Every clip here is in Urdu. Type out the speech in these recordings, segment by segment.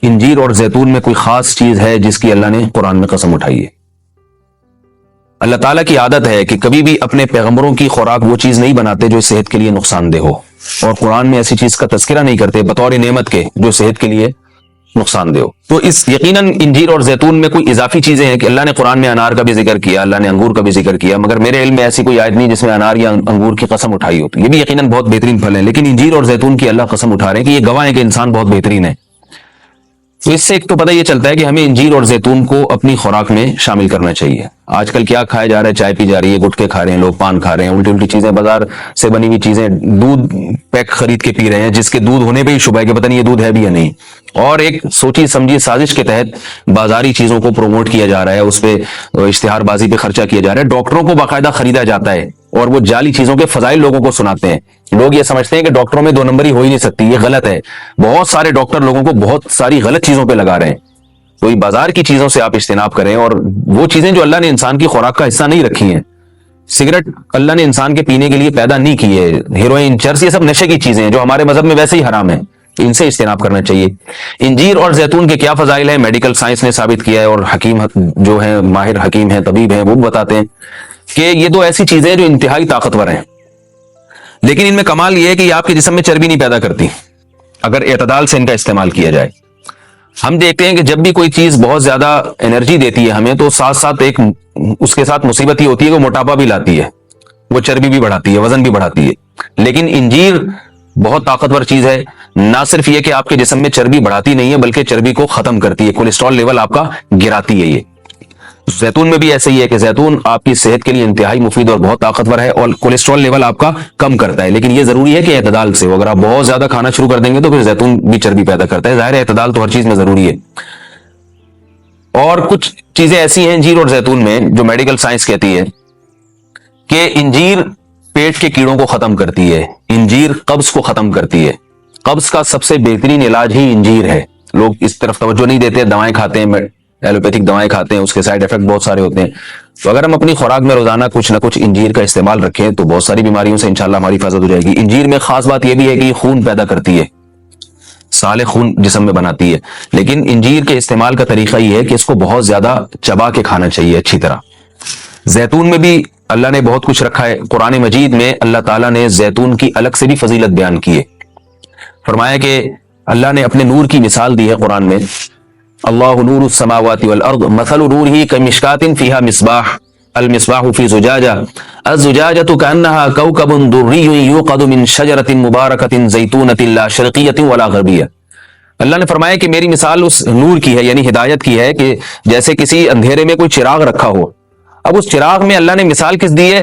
انجیر اور زیتون میں کوئی خاص چیز ہے جس کی اللہ نے قرآن میں قسم اٹھائی ہے؟ اللہ تعالیٰ کی عادت ہے کہ کبھی بھی اپنے پیغمبروں کی خوراک وہ چیز نہیں بناتے جو صحت کے لیے نقصان دہ ہو، اور قرآن میں ایسی چیز کا تذکرہ نہیں کرتے بطور نعمت کے جو صحت کے لیے نقصان دہ ہو۔ تو اس یقیناً انجیر اور زیتون میں کوئی اضافی چیزیں ہیں کہ اللہ نے قرآن میں انار کا بھی ذکر کیا، اللہ نے انگور کا بھی ذکر کیا، مگر میرے علم میں ایسی کوئی آیت نہیں جس میں انار یا انگور کی قسم اٹھائی ہو۔ تو یہ بھی یقیناً بہت بہترین پھل ہے، لیکن انجیر اور زیتون کی اللہ قسم اٹھا رہے ہیں کہ یہ گواہ ہے کہ انسان بہت بہترین ہے۔ تو اس سے ایک تو پتہ یہ چلتا ہے کہ ہمیں انجیر اور زیتون کو اپنی خوراک میں شامل کرنا چاہیے۔ آج کل کیا کھایا جا رہا ہے؟ چائے پی جا رہی ہے، گٹکے کھا رہے ہیں لوگ، پان کھا رہے ہیں، الٹی الٹی چیزیں، بازار سے بنی ہوئی چیزیں، دودھ پیک خرید کے پی رہے ہیں جس کے دودھ ہونے پہ ہی شبہ ہے کہ پتہ نہیں یہ دودھ ہے بھی یا نہیں، اور ایک سوچی سمجھی سازش کے تحت بازاری چیزوں کو پروموٹ کیا جا رہا ہے، اس پہ اشتہار بازی پہ خرچہ کیا جا رہا ہے، ڈاکٹروں کو باقاعدہ خریدا جاتا ہے اور وہ جعلی چیزوں کے فضائل لوگوں کو سناتے ہیں۔ لوگ یہ سمجھتے ہیں کہ ڈاکٹروں میں 2 نمبری ہو ہی نہیں سکتی، یہ غلط ہے۔ بہت سارے ڈاکٹر لوگوں کو بہت ساری غلط چیزوں پہ لگا رہے ہیں۔ تو بازار کی چیزوں سے آپ اجتناب کریں، اور وہ چیزیں جو اللہ نے انسان کی خوراک کا حصہ نہیں رکھی ہیں، سگریٹ اللہ نے انسان کے پینے کے لیے پیدا نہیں کی ہے، ہیروئن، چرس، یہ سب نشے کی چیزیں ہیں جو ہمارے مذہب میں ویسے ہی حرام ہیں، ان سے اجتناب کرنا چاہیے۔ انجیر اور زیتون کے کیا فضائل ہیں؟ میڈیکل سائنس نے ثابت کیا ہے، اور حکیم جو ہیں، ماہر حکیم ہیں، طبیب ہیں، وہ بتاتے ہیں کہ یہ 2 ایسی چیزیں ہیں جو انتہائی طاقتور ہیں، لیکن ان میں کمال یہ ہے کہ یہ آپ کے جسم میں چربی نہیں پیدا کرتی اگر اعتدال سے ان کا استعمال کیا جائے۔ ہم دیکھتے ہیں کہ جب بھی کوئی چیز بہت زیادہ انرجی دیتی ہے ہمیں، تو ساتھ ساتھ ایک اس کے ساتھ مصیبت یہ ہوتی ہے کہ وہ موٹاپا بھی لاتی ہے، وہ چربی بھی بڑھاتی ہے، وزن بھی بڑھاتی ہے۔ لیکن انجیر بہت طاقتور چیز ہے، نہ صرف یہ کہ آپ کے جسم میں چربی بڑھاتی نہیں ہے بلکہ چربی کو ختم کرتی ہے، کولیسٹرول لیول آپ کا گراتی ہے۔ یہ زیتون میں بھی ایسا ہی ہے کہ زیتون آپ کی صحت کے لیے انتہائی مفید اور بہت طاقتور ہے، اور کولیسٹرول لیول آپ کا کم کرتا ہے، لیکن یہ ضروری ہے کہ اعتدال سے ہو۔ اگر آپ بہت زیادہ کھانا شروع کر دیں گے تو پھر زیتون بھی چربی پیدا کرتا ہے، ظاہر ہے اعتدال تو ہر چیز میں ضروری ہے۔ اور کچھ چیزیں ایسی ہیں انجیر اور زیتون میں جو میڈیکل سائنس کہتی ہے کہ انجیر پیٹ کے کیڑوں کو ختم کرتی ہے، انجیر قبض کو ختم کرتی ہے، قبض کا سب سے بہترین علاج ہی انجیر ہے۔ لوگ اس طرف توجہ نہیں دیتے، دوائیں کھاتے ہیں، ایلوپیتھک دوائیں کھاتے ہیں، اس کے سائیڈ افیکٹ بہت سارے ہوتے ہیں۔ تو اگر ہم اپنی خوراک میں روزانہ کچھ نہ کچھ انجیر کا استعمال رکھیں تو بہت ساری بیماریوں سے انشاءاللہ ہماری حفاظت ہو جائے گی۔ انجیر میں خاص بات یہ بھی ہے کہ یہ خون پیدا کرتی ہے، سالے خون جسم میں بناتی ہے، لیکن انجیر کے استعمال کا طریقہ یہ ہے کہ اس کو بہت زیادہ چبا کے کھانا چاہیے اچھی طرح۔ زیتون میں بھی اللہ نے بہت کچھ رکھا ہے، قرآن مجید میں اللہ تعالیٰ نے زیتون کی الگ سے بھی فضیلت بیان کی ہے۔ فرمایا کہ اللہ نے اپنے نور کی مثال دی ہے قرآن میں، اللہ نور السماوات والارض مثل نورہ کمشکاۃ فیہا مصباح المصباح فی زجاجہ الزجاجۃ کأنہا کوکب دری یوقد من شجرۃ مبارکۃ زیتونۃ لا شرقیۃ ولا غربیہ۔ اللہ نے فرمایا کہ میری مثال اس نور کی ہے، یعنی ہدایت کی ہے، کہ جیسے کسی اندھیرے میں کوئی چراغ رکھا ہو۔ اب اس چراغ میں اللہ نے مثال کس دی ہے؟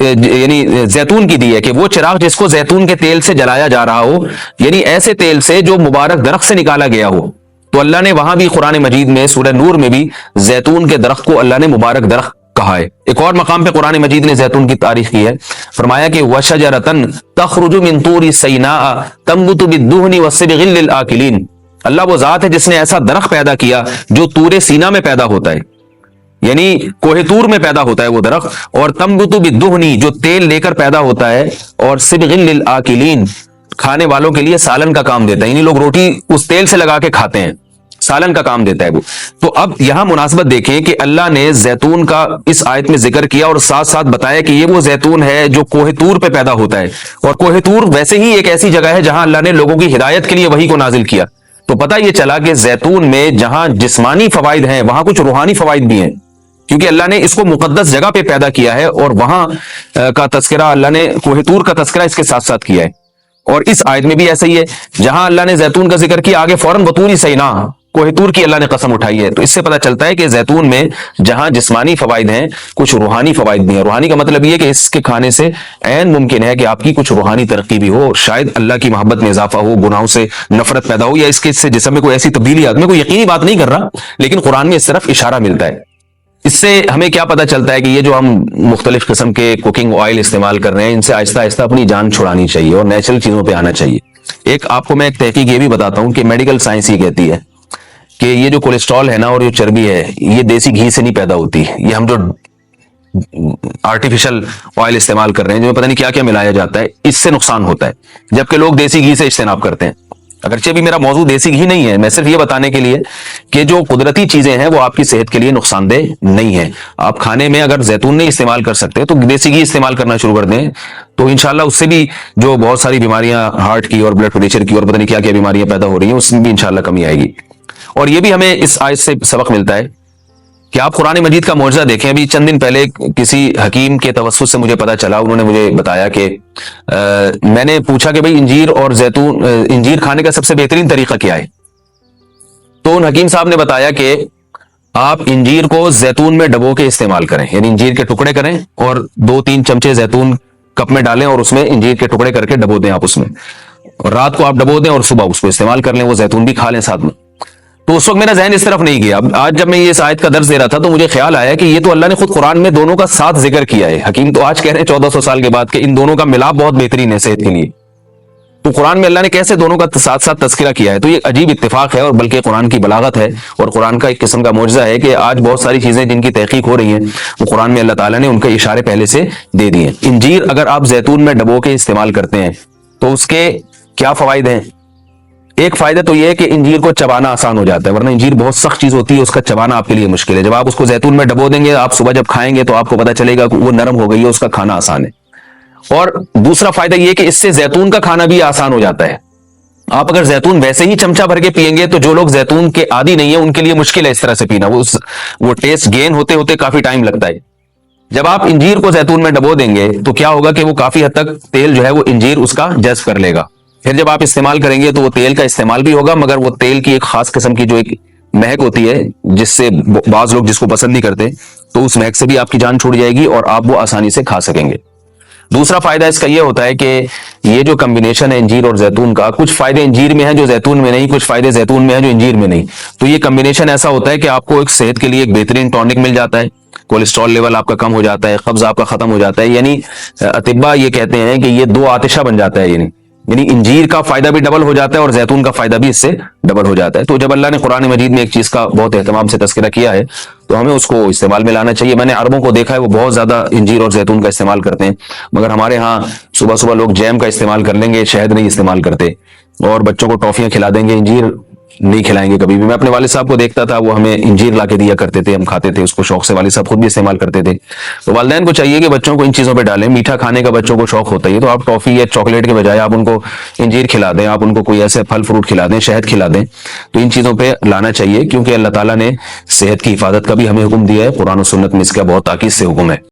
یعنی زیتون کی دی ہے، کہ وہ چراغ جس کو زیتون کے تیل سے جلایا جا رہا ہو، یعنی ایسے تیل سے جو مبارک درخت سے نکالا گیا ہو۔ تو اللہ نے وہاں بھی قرآن مجید میں سورہ نور میں بھی زیتون کے درخت کو اللہ نے مبارک درخت کہا ہے۔ ایک اور مقام پہ قرآن مجید نے زیتون کی تعریف کی ہے، فرمایا کہ وَشَجَرَةً تَخْرُجُ مِن طُورِ سَيْنَاءَ تَنبُتُ بِالدُّهْنِ وَالصِّبْغِ لِلْآكِلِينَ۔ اللہ وہ ذات ہے جس نے ایسا درخت پیدا کیا جو طور سینا میں پیدا ہوتا ہے، یعنی کوہ طور میں پیدا ہوتا ہے وہ درخت، اور تنبت بالدہن جو تیل لے کر پیدا ہوتا ہے، اور صبغ للآکلین کھانے والوں کے لیے سالن کا کام دیتا ہے، یعنی لوگ روٹی اس تیل سے لگا کے کھاتے ہیں، سالن کا کام دیتا ہے وہ۔ تو اب یہاں مناسبت دیکھیں کہ اللہ نے زیتون کا اس آیت میں ذکر کیا اور ساتھ ساتھ بتایا کہ یہ وہ زیتون ہے جو کوہ طور پہ پیدا ہوتا ہے، اور کوہ طور ویسے ہی ایک ایسی جگہ ہے جہاں اللہ نے لوگوں کی ہدایت کے لیے وحی کو نازل کیا۔ تو پتہ یہ چلا کہ زیتون میں جہاں جسمانی فوائد ہیں وہاں کچھ روحانی فوائد بھی ہیں، کیونکہ اللہ نے اس کو مقدس جگہ پہ پیدا کیا ہے، اور وہاں کا تذکرہ اللہ نے کوہ طور کا تذکرہ اس کے ساتھ ساتھ کیا ہے۔ اور اس آیت میں بھی ایسا ہی ہے، جہاں اللہ نے زیتون کا ذکر کیا آگے فوراً بطور سینا کوہ طور کی اللہ نے قسم اٹھائی ہے۔ تو اس سے پتہ چلتا ہے کہ زیتون میں جہاں جسمانی فوائد ہیں کچھ روحانی فوائد بھی ہیں۔ روحانی کا مطلب یہ ہے کہ اس کے کھانے سے عین ممکن ہے کہ آپ کی کچھ روحانی ترقی بھی ہو، شاید اللہ کی محبت میں اضافہ ہو، گناہوں سے نفرت پیدا ہو، یا اس کے سے جسم میں کوئی ایسی تبدیلی آتی ہے۔ میں کوئی یقینی بات نہیں کر رہا، لیکن قرآن میں اس طرف اشارہ ملتا ہے۔ اس سے ہمیں کیا پتہ چلتا ہے کہ یہ جو ہم مختلف قسم کے کوکنگ آئل استعمال کر رہے ہیں، ان سے آہستہ آہستہ اپنی جان چھڑانی چاہیے اور نیچرل چیزوں پہ آنا چاہیے۔ ایک آپ کو میں ایک تحقیق یہ بھی بتاتا ہوں کہ میڈیکل سائنس یہ کہتی ہے کہ یہ جو کولیسٹرول ہے نا اور یہ چربی ہے، یہ دیسی گھی سے نہیں پیدا ہوتی، یہ ہم جو آرٹیفیشل آئل استعمال کر رہے ہیں، جو پتہ نہیں کیا کیا ملایا جاتا ہے، اس سے نقصان ہوتا ہے، جبکہ لوگ دیسی گھی سے اجتناب کرتے ہیں۔ اگرچہ بھی میرا موضوع دیسی گھی نہیں ہے، میں صرف یہ بتانے کے لیے کہ جو قدرتی چیزیں ہیں وہ آپ کی صحت کے لیے نقصان دہ نہیں ہیں. آپ کھانے میں اگر زیتون نہیں استعمال کر سکتے تو دیسی گھی استعمال کرنا شروع کر دیں، تو انشاءاللہ اس سے بھی جو بہت ساری بیماریاں ہارٹ کی اور بلڈ پریشر کی اور پتہ نہیں کیا کیا بیماریاں پیدا ہو رہی ہیں اس میں بھی انشاءاللہ کمی آئے گی. اور یہ بھی ہمیں اس آیت سے سبق ملتا ہے کہ آپ قرآن مجید کا معجزہ دیکھیں. ابھی چند دن پہلے کسی حکیم کے توسط سے مجھے پتا چلا، انہوں نے مجھے بتایا کہ میں نے پوچھا کہ بھئی انجیر اور زیتون، انجیر کھانے کا سب سے بہترین طریقہ کیا ہے؟ تو ان حکیم صاحب نے بتایا کہ آپ انجیر کو زیتون میں ڈبو کے استعمال کریں، یعنی انجیر کے ٹکڑے کریں اور 2-3 چمچے زیتون کپ میں ڈالیں اور اس میں انجیر کے ٹکڑے کر کے ڈبو دیں آپ اس میں، اور رات کو آپ ڈبو دیں اور صبح اس کو استعمال کر لیں، وہ زیتون بھی کھا لیں ساتھ میں. تو اس وقت میرا ذہن اس طرف نہیں گیا. اب آج جب میں یہ اس آیت کا درس دے رہا تھا تو مجھے خیال آیا کہ یہ تو اللہ نے خود قرآن میں دونوں کا ساتھ ذکر کیا ہے. حکیم تو آج کہہ رہے ہیں 1400 سال کے بعد کہ ان دونوں کا ملاپ بہت بہترین ہے صحت کے لیے. تو قرآن میں اللہ نے کیسے دونوں کا ساتھ ساتھ تذکرہ کیا ہے؟ تو یہ عجیب اتفاق ہے، اور بلکہ قرآن کی بلاغت ہے اور قرآن کا ایک قسم کا معجزہ ہے کہ آج بہت ساری چیزیں جن کی تحقیق ہو رہی ہیں وہ قرآن میں اللہ تعالیٰ نے ان کے اشارے پہلے سے دے دیے. انجیر اگر آپ زیتون میں ڈبو کے استعمال کرتے ہیں تو اس کے کیا فوائد ہیں؟ ایک فائدہ تو یہ ہے کہ انجیر کو چبانا آسان ہو جاتا ہے، ورنہ انجیر بہت سخت چیز ہوتی ہے، اس کا چبانا آپ کے لیے مشکل ہے. جب آپ اس کو زیتون میں ڈبو دیں گے، آپ صبح جب کھائیں گے تو آپ کو پتہ چلے گا کہ وہ نرم ہو گئی ہے، اس کا کھانا آسان ہے. اور دوسرا فائدہ یہ کہ اس سے زیتون کا کھانا بھی آسان ہو جاتا ہے. آپ اگر زیتون ویسے ہی چمچہ بھر کے پیئیں گے تو جو لوگ زیتون کے عادی نہیں ہیں ان کے لیے مشکل ہے اس طرح سے پینا، وہ ٹیسٹ گین ہوتے ہوتے کافی ٹائم لگتا ہے. جب آپ انجیر کو زیتون میں ڈبو دیں گے تو کیا ہوگا کہ وہ کافی حد تک تیل جو ہے وہ انجیر اس کا جذب کر لے گا. پھر جب آپ استعمال کریں گے تو وہ تیل کا استعمال بھی ہوگا، مگر وہ تیل کی ایک خاص قسم کی جو ایک مہک ہوتی ہے جس سے بعض لوگ جس کو پسند نہیں کرتے، تو اس مہک سے بھی آپ کی جان چھوٹ جائے گی اور آپ وہ آسانی سے کھا سکیں گے. دوسرا فائدہ اس کا یہ ہوتا ہے کہ یہ جو کمبینیشن ہے انجیر اور زیتون کا، کچھ فائدے انجیر میں ہیں جو زیتون میں نہیں، کچھ فائدے زیتون میں ہیں جو انجیر میں نہیں. تو یہ کمبینیشن ایسا ہوتا ہے کہ آپ کو ایک صحت کے لیے ایک بہترین ٹونک مل جاتا ہے، کولیسٹرول لیول آپ کا کم ہو جاتا ہے، قبض آپ کا ختم ہو جاتا ہے. یعنی اطباء یہ کہتے ہیں کہ یہ دو آتشہ بن جاتا ہے، یعنی انجیر کا فائدہ بھی ڈبل ہو جاتا ہے اور زیتون کا فائدہ بھی اس سے ڈبل ہو جاتا ہے. تو جب اللہ نے قرآن مجید میں ایک چیز کا بہت اہتمام سے تذکرہ کیا ہے تو ہمیں اس کو استعمال میں لانا چاہیے. میں نے عربوں کو دیکھا ہے وہ بہت زیادہ انجیر اور زیتون کا استعمال کرتے ہیں، مگر ہمارے ہاں صبح صبح لوگ جیم کا استعمال کر لیں گے، شہد نہیں استعمال کرتے، اور بچوں کو ٹافیاں کھلا دیں گے، انجیر نہیں کھلائیں گے کبھی بھی. میں اپنے والد صاحب کو دیکھتا تھا، وہ ہمیں انجیر لا کے دیا کرتے تھے، ہم کھاتے تھے اس کو شوق سے، والد صاحب خود بھی استعمال کرتے تھے. تو والدین کو چاہیے کہ بچوں کو ان چیزوں پہ ڈالیں. میٹھا کھانے کا بچوں کو شوق ہوتا ہے تو آپ ٹافی یا چاکلیٹ کے بجائے آپ ان کو انجیر کھلا دیں، آپ ان کو کوئی ایسے پھل فروٹ کھلا دیں، شہد کھلا دیں. تو ان چیزوں پہ لانا چاہیے کیونکہ اللہ تعالیٰ نے صحت کی حفاظت کا بھی ہمیں حکم دیا ہے. قرآن و سنت میں اس کا بہت تاکید سے حکم ہے.